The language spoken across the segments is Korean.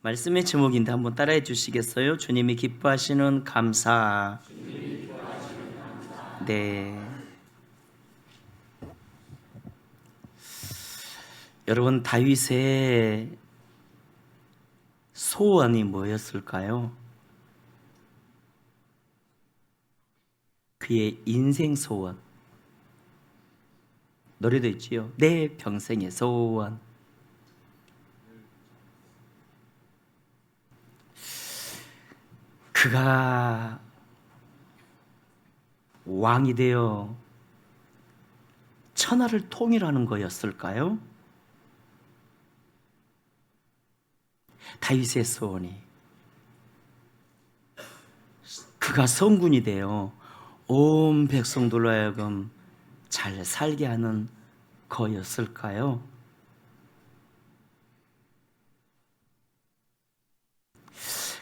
말씀의 제목인데 한번 따라해 주시겠어요? 주님이 기뻐하시는 감사. 네. 여러분, 다윗의 소원이 뭐였을까요? 그의 인생 소원. 노래도 있지요. 내 평생의 소원. 그가 왕이 되어 천하를 통일하는 거였을까요? 다윗의 소원이 그가 성군이 되어 온 백성들로 하여금 잘 살게 하는 거였을까요?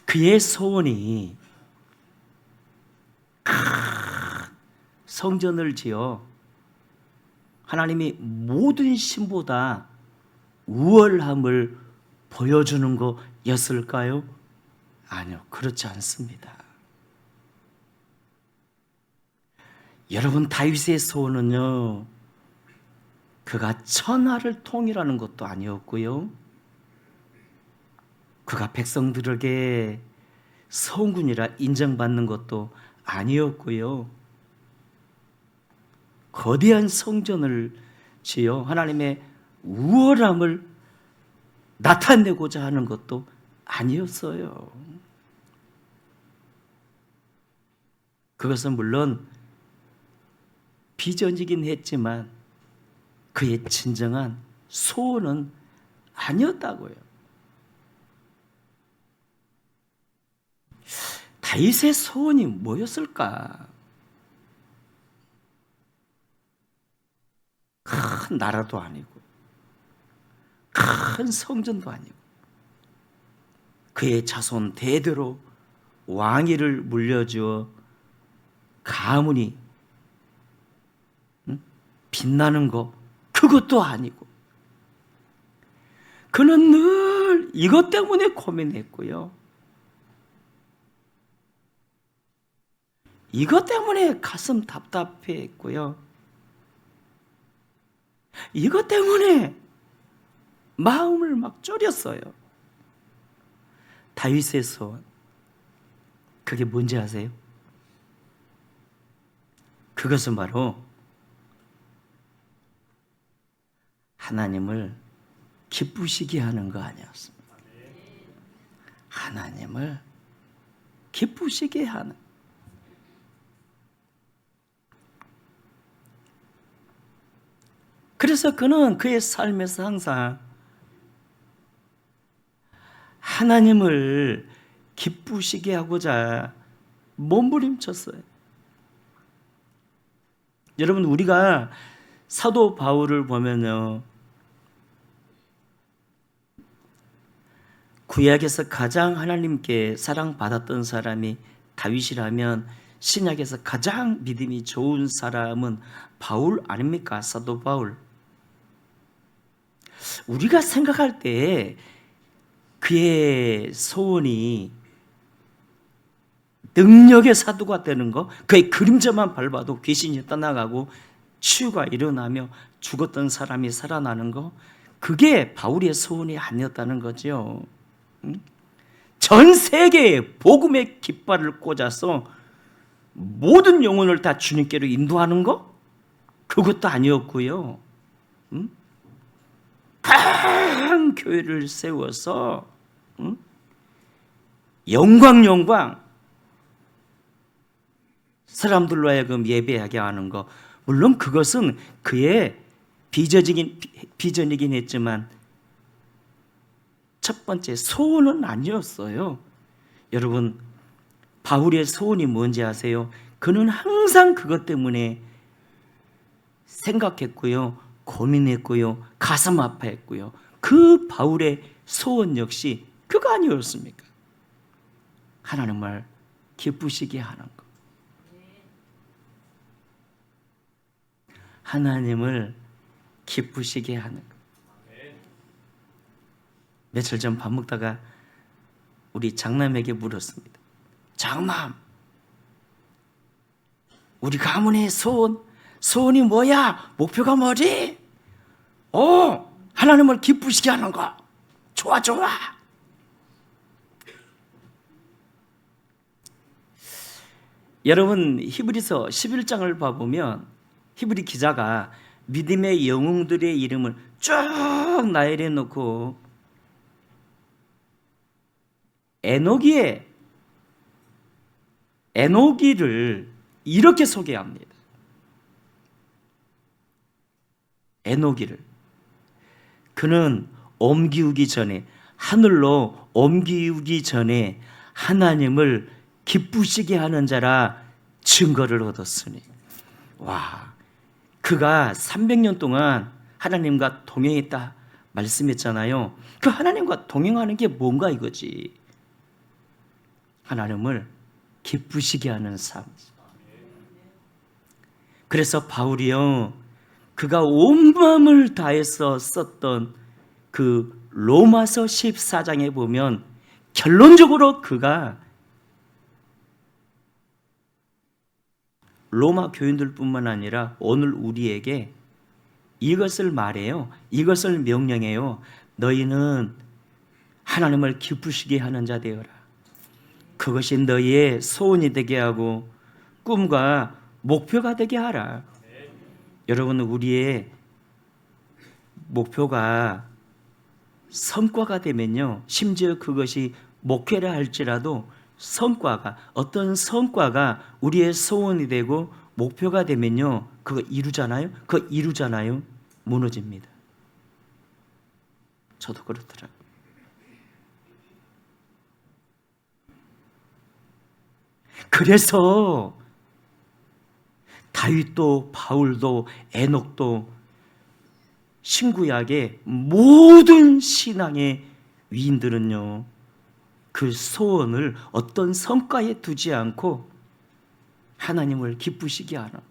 그의 소원이 큰 성전을 지어 하나님이 모든 신보다 우월함을 보여주는 거였을까요? 아니요, 그렇지 않습니다. 여러분, 다윗의 소원은요, 그가 천하를 통일하는 것도 아니었고요, 그가 백성들에게 성군이라 인정받는 것도 아니었고요, 거대한 성전을 지어 하나님의 우월함을 나타내고자 하는 것도 아니었어요. 그것은 물론 비전이긴 했지만 그의 진정한 소원은 아니었다고요. 다윗의 소원이 뭐였을까? 큰 나라도 아니고 큰 성전도 아니고 그의 자손 대대로 왕위를 물려주어 가문이 빛나는 거, 그것도 아니고 그는 늘 이것 때문에 고민했고요, 이것 때문에 가슴 답답해했고요, 이것 때문에 마음을 막 졸였어요. 다윗의 소원, 그게 뭔지 아세요? 그것은 바로 하나님을 기쁘시게 하는 거 아니었습니까? 하나님을 기쁘시게 하는. 그래서 그는 그의 삶에서 항상 하나님을 기쁘시게 하고자 몸부림쳤어요. 여러분, 우리가 사도 바울을 보면요, 구약에서 가장 하나님께 사랑받았던 사람이 다윗이라면 신약에서 가장 믿음이 좋은 사람은 바울 아닙니까? 사도 바울. 우리가 생각할 때 그의 소원이 능력의 사도가 되는 거, 그의 그림자만 밟아도 귀신이 떠나가고 치유가 일어나며 죽었던 사람이 살아나는 거, 그게 바울의 소원이 아니었다는 거죠. 전 세계에 복음의 깃발을 꽂아서 모든 영혼을 다 주님께로 인도하는 거, 그것도 아니었고요, 큰 교회를 세워서 영광 사람들로 하여금 예배하게 하는 거, 물론 그것은 그의 비전이긴 했지만 첫 번째 소원은 아니었어요. 여러분, 바울의 소원이 뭔지 아세요? 그는 항상 그것 때문에 생각했고요, 고민했고요, 가슴 아파했고요. 그 바울의 소원 역시 그거 아니었습니까? 하나님을 기쁘시게 하는 것. 하나님을 기쁘시게 하는 것. 며칠 전 밥 먹다가 우리 장남에게 물었습니다. 장남, 우리 가문의 소원이 뭐야? 목표가 뭐지? 하나님을 기쁘시게 하는 거. 좋아. 여러분, 히브리서 11장을 봐보면 히브리 기자가 믿음의 영웅들의 이름을 쭉 나열해 놓고 에노기를 이렇게 소개합니다. 에노기를. 그는 하늘로 옮기우기 전에 하나님을 기쁘시게 하는 자라 증거를 얻었으니. 그가 300년 동안 하나님과 동행했다 말씀했잖아요. 그 하나님과 동행하는 게 뭔가 이거지. 하나님을 기쁘시게 하는 삶. 그래서 바울이요, 그가 온 마음을 다해서 썼던 그 로마서 14장에 보면 결론적으로 그가 로마 교인들뿐만 아니라 오늘 우리에게 이것을 말해요. 이것을 명령해요. 너희는 하나님을 기쁘시게 하는 자 되어라. 그것이 너희의 소원이 되게 하고 꿈과 목표가 되게 하라. 여러분, 우리의 목표가 성과가 되면요, 심지어 그것이 목회라 할지라도 어떤 성과가 우리의 소원이 되고 목표가 되면요, 그거 이루잖아요. 무너집니다. 저도 그렇더라고요. 그래서 다윗도 바울도 에녹도 신구약의 모든 신앙의 위인들은요, 그 소원을 어떤 성과에 두지 않고 하나님을 기쁘시게 하는 것,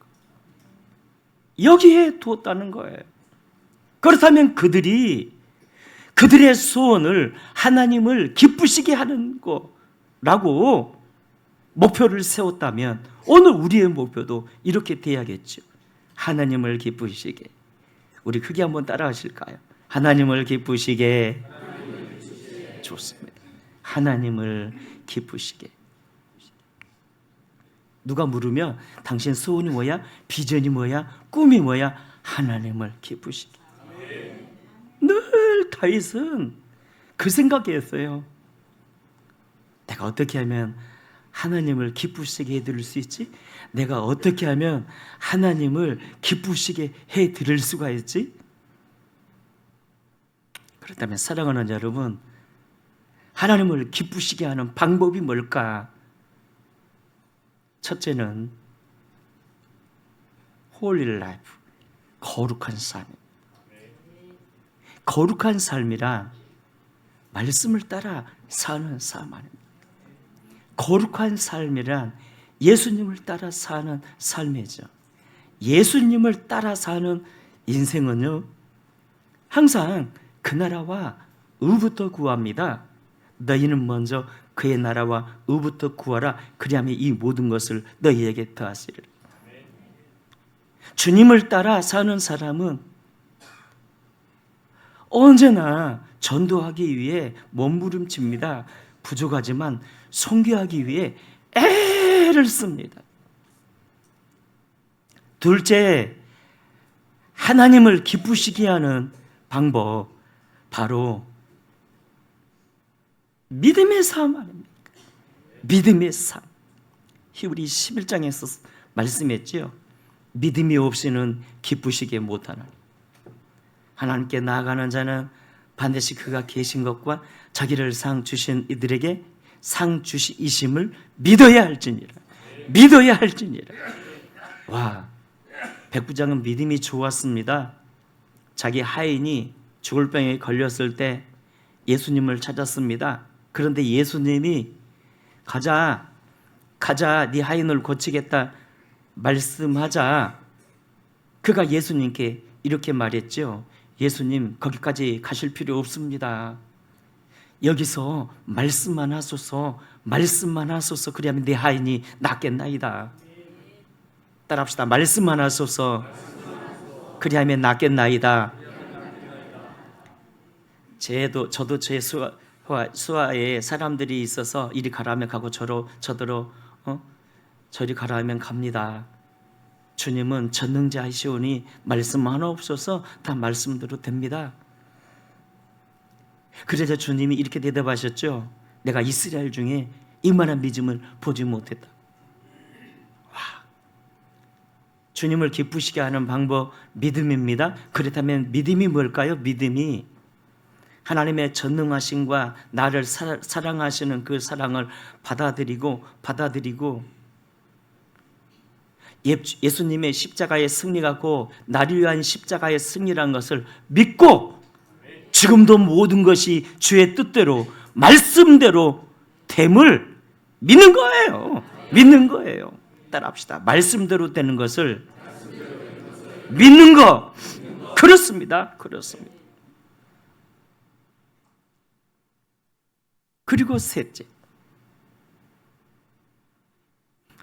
여기에 두었다는 거예요. 그렇다면 그들의 소원을 하나님을 기쁘시게 하는 거라고 목표를 세웠다면 오늘 우리의 목표도 이렇게 돼야겠죠. 하나님을 기쁘시게. 우리 크게 한번 따라 하실까요? 하나님을 기쁘시게. 좋습니다. 하나님을 기쁘시게. 누가 물으면 당신 소원이 뭐야? 비전이 뭐야? 꿈이 뭐야? 하나님을 기쁘시게. 늘 다윗은 그 생각이었어요. 내가 어떻게 하면 하나님을 기쁘시게 해드릴 수 있지? 내가 어떻게 하면 하나님을 기쁘시게 해드릴 수가 있지? 그렇다면 사랑하는 여러분, 하나님을 기쁘시게 하는 방법이 뭘까? 첫째는 Holy Life, 거룩한 삶. 거룩한 삶이란 말씀을 따라 사는 삶 아닙니다. 거룩한 삶이란 예수님을 따라 사는 삶이죠. 예수님을 따라 사는 인생은요, 항상 그 나라와 의부터 구합니다. 너희는 먼저 그의 나라와 의부터 구하라. 그리하면 이 모든 것을 너희에게 더하시리라. 주님을 따라 사는 사람은 언제나 전도하기 위해 몸부림칩니다. 부족하지만 선교하기 위해 애를 씁니다. 둘째, 하나님을 기쁘시게 하는 방법, 바로 믿음의 삶 아닙니까? 믿음의 삶. 히브리 11장에서 말씀했지요. 믿음이 없이는 기쁘시게 못하나니. 하나님께 나아가는 자는 반드시 그가 계신 것과 자기를 상 주신 이들에게 상 주시이심을 믿어야 할지니라. 믿어야 할지니라. 와, 백부장은 믿음이 좋았습니다. 자기 하인이 죽을 병에 걸렸을 때 예수님을 찾았습니다. 그런데 예수님이 가자, 네 하인을 고치겠다 말씀하자 그가 예수님께 이렇게 말했죠. 예수님, 거기까지 가실 필요 없습니다. 여기서 말씀만 하소서, 말씀만 하소서, 그리하면 내 하인이 낫겠나이다. 따라합시다. 말씀만 하소서, 그리하면 낫겠나이다. 저도 제 수하에 사람들이 있어서 이리 가라면 가고 저더러 저리 가라면 갑니다. 주님은 전능자이시오니 말씀 하나 없어서 다 말씀대로 됩니다. 그래서 주님이 이렇게 대답하셨죠. 내가 이스라엘 중에 이만한 믿음을 보지 못했다. 와, 주님을 기쁘시게 하는 방법 믿음입니다. 그렇다면 믿음이 뭘까요? 믿음이 하나님의 전능하심과 나를 사랑하시는 그 사랑을 받아들이고 예수님의 십자가의 승리가 고 나를 위한 십자가의 승리란 것을 믿고 지금도 모든 것이 주의 뜻대로 말씀대로 됨을 믿는 거예요. 믿는 거예요. 따라합시다. 말씀대로 되는 것을 믿는 거. 그렇습니다. 그렇습니다. 그리고 셋째,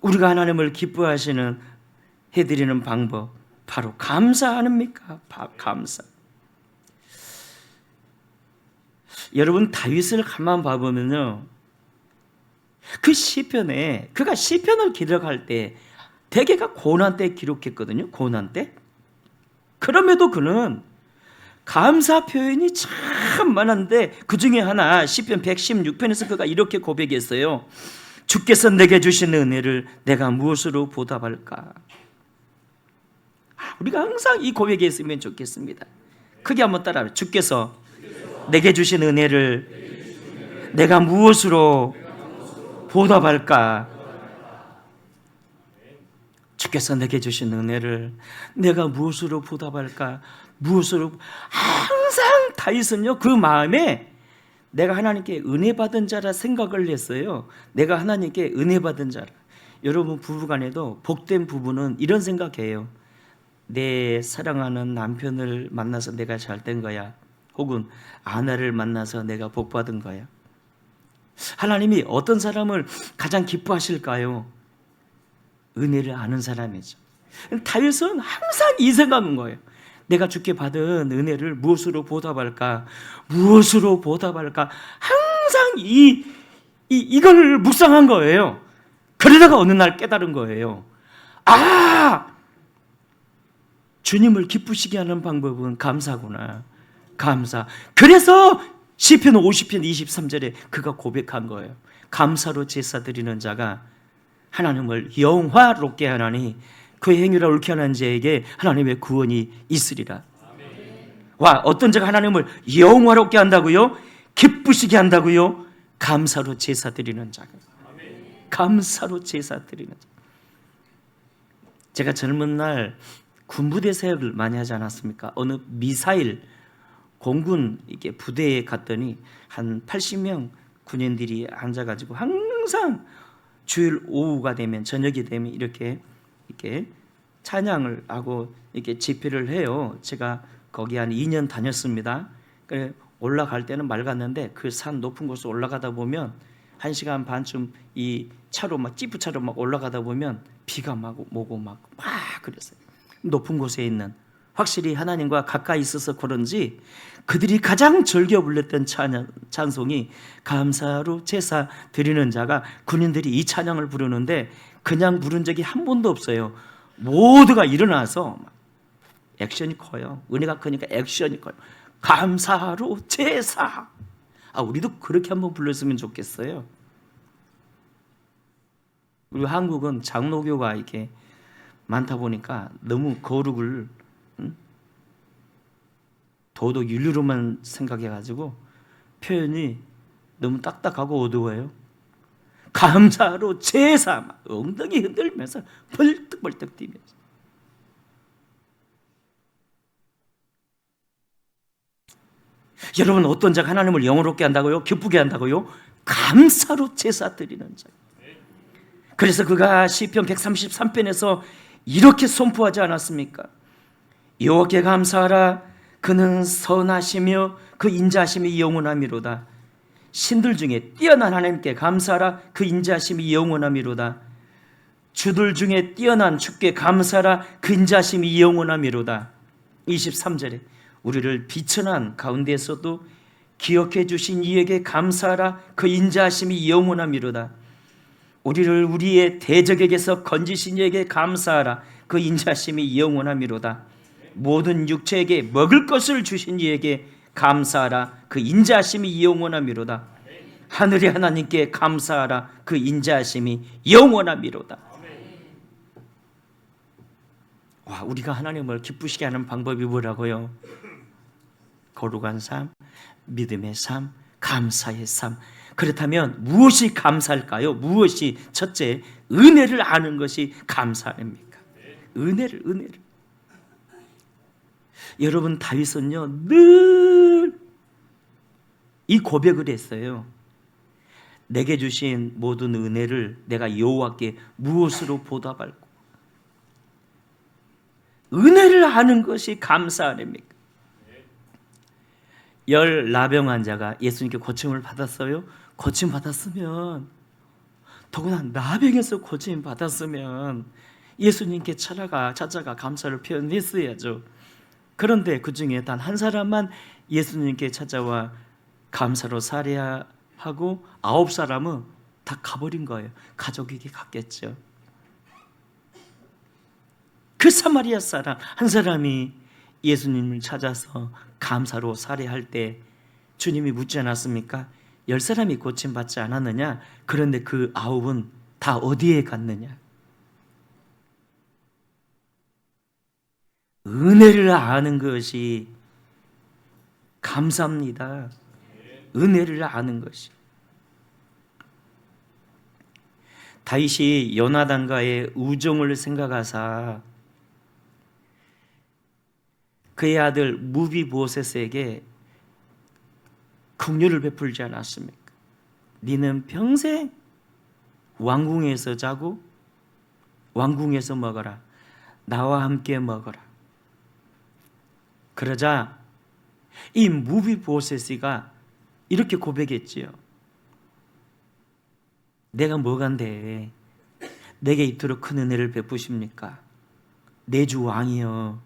우리가 하나님을 기뻐하시는 해드리는 방법, 바로 감사 아닙니까? 감사. 여러분 다윗을 가만 봐보면요, 그 시편에 그가 시편을 기록할 때 대개가 고난 때 기록했거든요. 고난 때. 그럼에도 그는 감사 표현이 참 많은데 그 중에 하나 시편 116편에서 그가 이렇게 고백했어요. 주께서 내게 주신 은혜를 내가 무엇으로 보답할까? 우리가 항상 이 고백에 있으면 좋겠습니다. 크게 한번 따라해요. 주께서 내게 주신 은혜를 내가 무엇으로 보답할까? 주께서 내게 주신 은혜를 내가 무엇으로 보답할까? 무엇으로? 항상 다윗은요, 그 마음에 내가 하나님께 은혜 받은 자라 생각을 했어요. 내가 하나님께 은혜 받은 자라. 여러분 부부간에도 복된 부부는 이런 생각해요. 내 사랑하는 남편을 만나서 내가 잘된 거야. 혹은 아내를 만나서 내가 복 받은 거야. 하나님이 어떤 사람을 가장 기뻐하실까요? 은혜를 아는 사람이죠. 다윗은 항상 이 생각인 거예요. 내가 주께 받은 은혜를 무엇으로 보답할까? 무엇으로 보답할까? 항상 이걸 묵상한 거예요. 그러다가 어느 날 깨달은 거예요. 주님을 기쁘시게 하는 방법은 감사구나. 감사. 그래서 시편 50편 23절에 그가 고백한 거예요. 감사로 제사 드리는 자가 하나님을 영화롭게 하나니 그 행위를 옳게 하는 자에게 하나님의 구원이 있으리라. 와, 어떤 자가 하나님을 영화롭게 한다고요? 기쁘시게 한다고요? 감사로 제사 드리는 자가. 감사로 제사 드리는 자. 제가 젊은 날 군부대 사역을 많이 하지 않았습니까? 어느 미사일 공군 이게 부대에 갔더니 한 80명 군인들이 앉아가지고 항상 주일 오후가 되면 저녁이 되면 이렇게 찬양을 하고 이렇게 집회를 해요. 제가 거기 한 2년 다녔습니다. 그래 올라갈 때는 맑았는데 그 산 높은 곳에 올라가다 보면 1시간 반쯤 이 차로 막 지프차로 막 올라가다 보면 비가 막 오고 막 그랬어요. 높은 곳에 있는 확실히 하나님과 가까이 있어서 그런지 그들이 가장 즐겨 불렀던 찬송이 감사로 제사 드리는 자가 군인들이 이 찬양을 부르는데 그냥 부른 적이 한 번도 없어요. 모두가 일어나서 액션이 커요. 은혜가 크니까 액션이 커요. 감사로 제사. 우리도 그렇게 한번 불렀으면 좋겠어요. 우리 한국은 장로교가 이렇게 많다 보니까 너무 거룩을 도덕 윤리로만 생각해가지고 표현이 너무 딱딱하고 어두워요. 감사로 제사, 엉덩이 흔들면서 벌떡벌떡 뛰면서. 여러분 어떤 자가 하나님을 영화롭게 한다고요? 기쁘게 한다고요? 감사로 제사 드리는 자. 그래서 그가 시편 133편에서 이렇게 선포하지 않았습니까? 여호와께 감사하라. 그는 선하시며 그 인자하심이 영원하미로다. 신들 중에 뛰어난 하나님께 감사하라. 그 인자하심이 영원함이로다. 주들 중에 뛰어난 주께 감사하라. 그 인자하심이 영원함이로다. 23절에 우리를 비천한 가운데서도 기억해 주신 이에게 감사하라. 그 인자하심이 영원함이로다. 우리를 우리의 대적에게서 건지신 이에게 감사하라. 그 인자하심이 영원함이로다. 모든 육체에게 먹을 것을 주신 이에게 감사하라. 그 인자하심이 영원함이로다. 하늘의 하나님께 감사하라. 그 인자하심이 영원함이로다. 와, 우리가 하나님을 기쁘시게 하는 방법이 뭐라고요? 거룩한 삶, 믿음의 삶, 감사의 삶. 그렇다면 무엇이 감사할까요? 무엇이? 첫째, 은혜를 아는 것이 감사 아닙니까? 은혜를. 여러분, 다윗은요 늘 이 고백을 했어요. 내게 주신 모든 은혜를 내가 여호와께 무엇으로 보답할꼬? 은혜를 아는 것이 감사 아닙니까? 열나병 환자가 예수님께 고침을 받았어요. 고침 받았으면, 더구나 나병에서 고침 받았으면 예수님께 찾아가 감사를 표현했어야죠. 그런데 그 중에 단 한 사람만 예수님께 찾아와 감사로 살해하고 9사람은 다 가버린 거예요. 가족에게 갔겠죠. 그 사마리아 사람 한 사람이 예수님을 찾아서 감사로 살해할 때 주님이 묻지 않았습니까? 10사람이 고침받지 않았느냐? 그런데 그 9은 다 어디에 갔느냐? 은혜를 아는 것이 감사합니다. 은혜를 아는 것이. 다윗이 요나단과의 우정을 생각하사 그의 아들 무비보셋에게 긍휼을 베풀지 않았습니까? 네는 평생 왕궁에서 자고 왕궁에서 먹어라. 나와 함께 먹어라. 그러자 이 무비보셋이가 이렇게 고백했지요. 내가 뭐간데 내게 이토록 큰 은혜를 베푸십니까? 내 주 왕이여,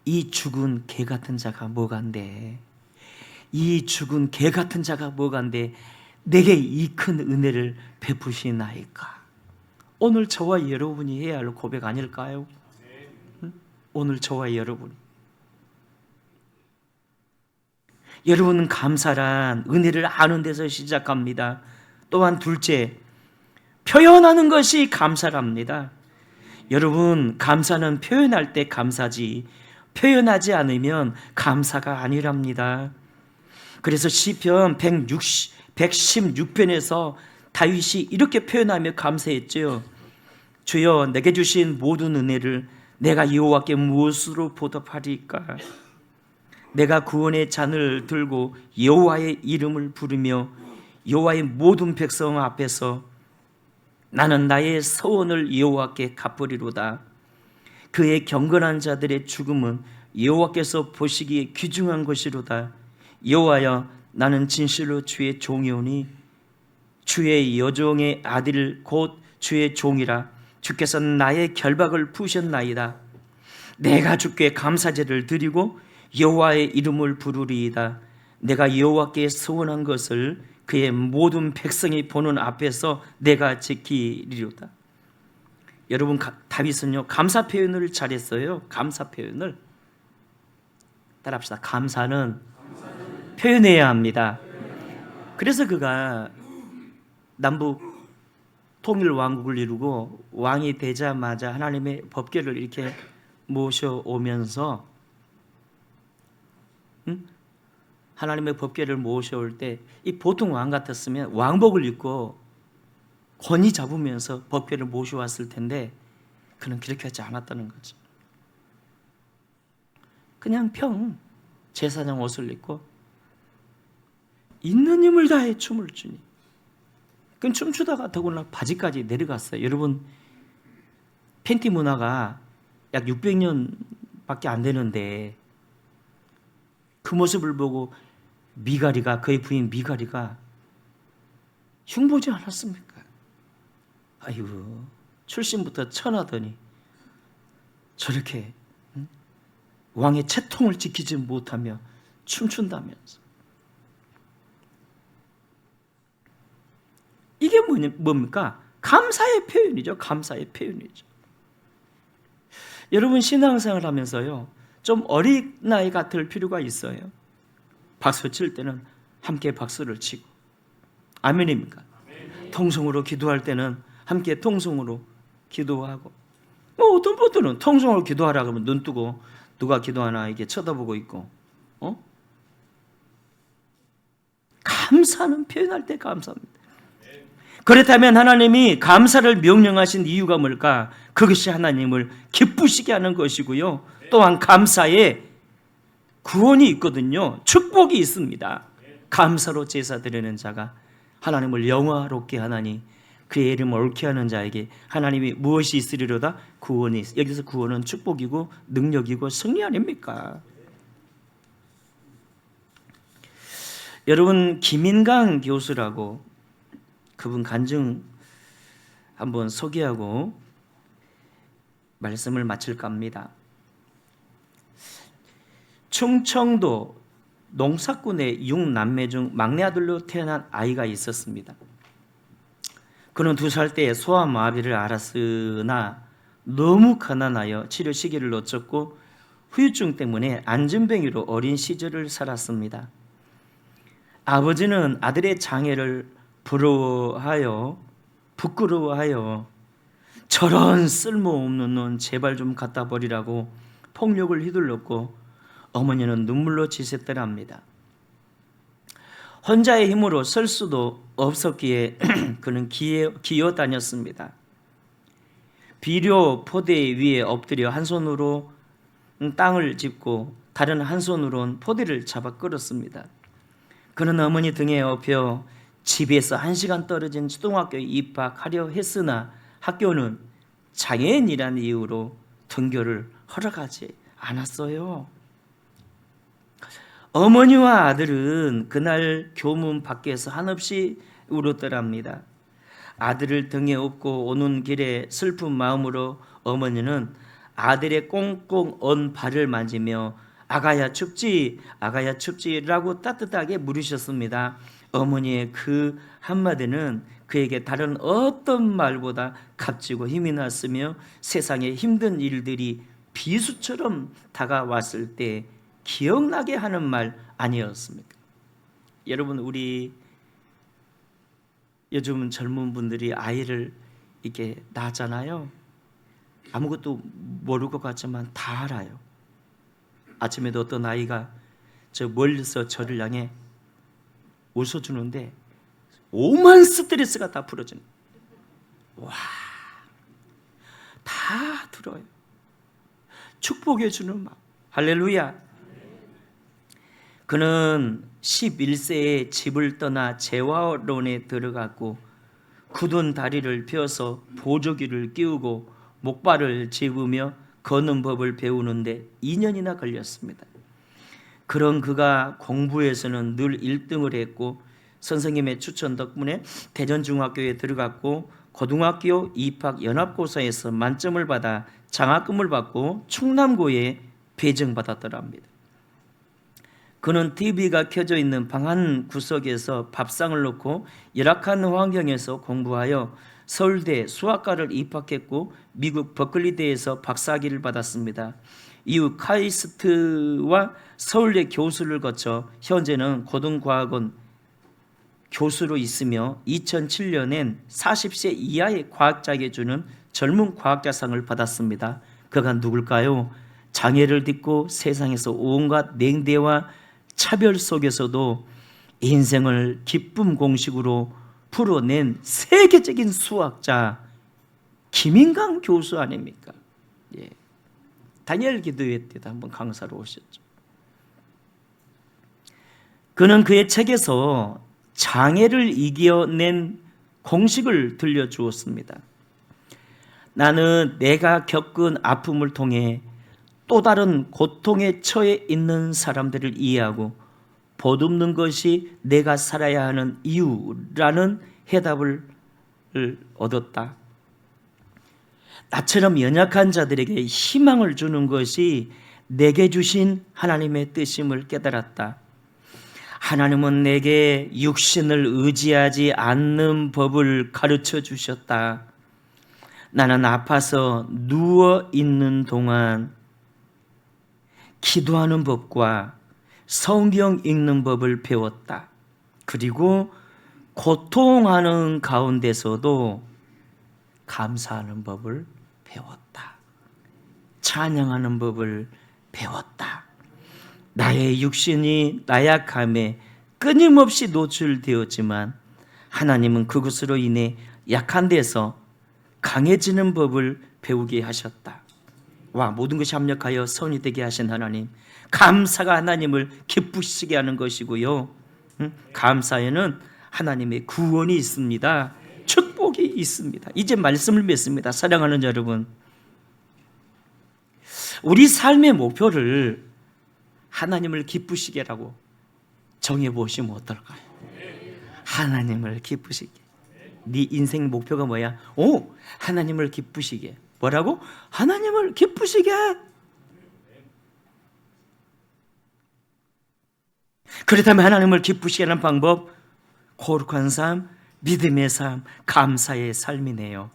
이 죽은 개 같은 자가 뭐간데, 이 죽은 개 같은 자가 뭐간데 내게 이 큰 은혜를 베푸시나이까? 오늘 저와 여러분이 해야 할 고백 아닐까요? 응? 오늘 저와 여러분이. 여러분은 감사란 은혜를 아는 데서 시작합니다. 또한 둘째, 표현하는 것이 감사랍니다. 여러분, 감사는 표현할 때 감사지 표현하지 않으면 감사가 아니랍니다. 그래서 시편 116편에서 다윗이 이렇게 표현하며 감사했죠. 주여, 내게 주신 모든 은혜를 내가 여호와께 무엇으로 보답하리까? 내가 구원의 잔을 들고 여호와의 이름을 부르며 여호와의 모든 백성 앞에서 나는 나의 서원을 여호와께 갚으리로다. 그의 경건한 자들의 죽음은 여호와께서 보시기에 귀중한 것이로다. 여호와여, 나는 진실로 주의 종이오니 주의 여종의 아들 곧 주의 종이라. 주께서 나의 결박을 푸셨나이다. 내가 주께 감사제를 드리고 여호와의 이름을 부르리이다. 내가 여호와께 서원한 것을 그의 모든 백성이 보는 앞에서 내가 지키리로다. 여러분, 다윗은요 감사 표현을 잘했어요. 감사 표현을 따라합시다. 감사는 표현해야 합니다. 그래서 그가 남북 통일 왕국을 이루고 왕이 되자마자 하나님의 법궤를 이렇게 모셔오면서 하나님의 법궤를 모셔올 때 이 보통 왕 같았으면 왕복을 입고 권위 잡으면서 법궤를 모셔왔을 텐데 그는 그렇게 하지 않았다는 거죠. 그냥 제사장 옷을 입고 있는 힘을 다해 춤을 추니, 그럼 춤추다가 더구나 바지까지 내려갔어요. 여러분, 팬티 문화가 약 600년밖에 안 되는데 그 모습을 보고 미가리가, 그의 부인 미가리가 흉보지 않았습니까? 아이고, 출신부터 천하더니 저렇게 왕의 채통을 지키지 못하며 춤춘다면서. 이게 뭡니까? 감사의 표현이죠. 감사의 표현이죠. 여러분, 신앙생활 하면서요, 좀 어린아이 같을 필요가 있어요. 박수 칠 때는 함께 박수를 치고, 아멘입니까? 통성으로 기도할 때는 함께 통성으로 기도하고, 어떤 분들은 통성으로 기도하라 그러면 눈 뜨고 누가 기도하나 이게 쳐다보고 있고, 감사는 표현할 때 감사합니다. 그렇다면 하나님이 감사를 명령하신 이유가 뭘까? 그것이 하나님을 기쁘시게 하는 것이고요, 또한 감사에 구원이 있거든요. 축복이 있습니다. 감사로 제사 드리는 자가 하나님을 영화롭게 하나니 그의 이름을 옳게 하는 자에게 하나님이 무엇이 있으리로다? 구원이. 여기서 구원은 축복이고 능력이고 승리 아닙니까? 여러분, 김인강 교수라고, 그분 간증 한번 소개하고 말씀을 마칠까 합니다. 충청도 농사꾼의 6남매 중 막내 아들로 태어난 아이가 있었습니다. 그는 2살 때 소아마비를 앓았으나 너무 가난하여 치료 시기를 놓쳤고 후유증 때문에 안전병이로 어린 시절을 살았습니다. 아버지는 아들의 장애를 부끄러워하여 저런 쓸모없는 놈 제발 좀 갖다 버리라고 폭력을 휘둘렀고, 어머니는 눈물로 지샜더랍니다. 혼자의 힘으로 설 수도 없었기에 그는 기어 다녔습니다. 비료 포대 위에 엎드려 한 손으로 땅을 짚고 다른 한 손으로는 포대를 잡아 끌었습니다. 그는 어머니 등에 업혀 집에서 1시간 떨어진 초등학교에 입학하려 했으나 학교는 장애인이라는 이유로 등교를 허락하지 않았어요. 어머니와 아들은 그날 교문 밖에서 한없이 울었더랍니다. 아들을 등에 업고 오는 길에 슬픈 마음으로 어머니는 아들의 꽁꽁 언 발을 만지며 아가야 춥지? 아가야 춥지라고 따뜻하게 물으셨습니다. 어머니의 그 한마디는 그에게 다른 어떤 말보다 값지고 힘이 났으며 세상의 힘든 일들이 비수처럼 다가왔을 때 기억나게 하는 말 아니었습니까? 여러분, 우리 요즘 젊은 분들이 아이를 이렇게 낳잖아요. 아무것도 모를 것 같지만 다 알아요. 아침에도 어떤 아이가 저 멀리서 저를 향해 웃어주는데 오만 스트레스가 다 풀어지는. 와, 다 들어요. 축복해 주는 마음. 할렐루야. 그는 11세에 집을 떠나 재화론에 들어갔고 굳은 다리를 펴서 보조기를 끼우고 목발을 짚으며 걷는 법을 배우는데 2년이나 걸렸습니다. 그런 그가 공부에서는 늘 1등을 했고 선생님의 추천 덕분에 대전중학교에 들어갔고 고등학교 입학 연합고사에서 만점을 받아 장학금을 받고 충남고에 배정받았더랍니다. 그는 TV가 켜져 있는 방 한 구석에서 밥상을 놓고 열악한 환경에서 공부하여 서울대 수학과를 입학했고 미국 버클리대에서 박사학위를 받았습니다. 이후 카이스트와 서울대 교수를 거쳐 현재는 고등과학원 교수로 있으며 2007년엔 40세 이하의 과학자에게 주는 젊은 과학자상을 받았습니다. 그가 누굴까요? 장애를 딛고 세상에서 온갖 냉대와 차별 속에서도 인생을 기쁨 공식으로 풀어낸 세계적인 수학자 김인강 교수 아닙니까? 예. 다니엘 기도회 때도 한번 강사로 오셨죠. 그는 그의 책에서 장애를 이겨낸 공식을 들려주었습니다. 나는 내가 겪은 아픔을 통해 또 다른 고통에 처해 있는 사람들을 이해하고 보듬는 것이 내가 살아야 하는 이유라는 해답을 얻었다. 나처럼 연약한 자들에게 희망을 주는 것이 내게 주신 하나님의 뜻임을 깨달았다. 하나님은 내게 육신을 의지하지 않는 법을 가르쳐 주셨다. 나는 아파서 누워 있는 동안 기도하는 법과 성경 읽는 법을 배웠다. 그리고 고통하는 가운데서도 감사하는 법을 배웠다. 찬양하는 법을 배웠다. 나의 육신이 나약함에 끊임없이 노출되었지만 하나님은 그것으로 인해 약한 데서 강해지는 법을 배우게 하셨다. 와, 모든 것이 합력하여 선이 되게 하신 하나님, 감사가 하나님을 기쁘시게 하는 것이고요, 감사에는 하나님의 구원이 있습니다. 축복이 있습니다. 이제 말씀을 맺습니다. 사랑하는 여러분, 우리 삶의 목표를 하나님을 기쁘시게라고 정해보시면 어떨까요? 하나님을 기쁘시게. 네 인생 목표가 뭐야? 하나님을 기쁘시게. 뭐라고? 하나님을 기쁘시게. 그렇다면 하나님을 기쁘시게 하는 방법, 거룩한 삶, 믿음의 삶, 감사의 삶이네요.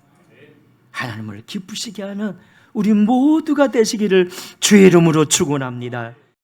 하나님을 기쁘시게 하는 우리 모두가 되시기를 주의 이름으로 축원합니다.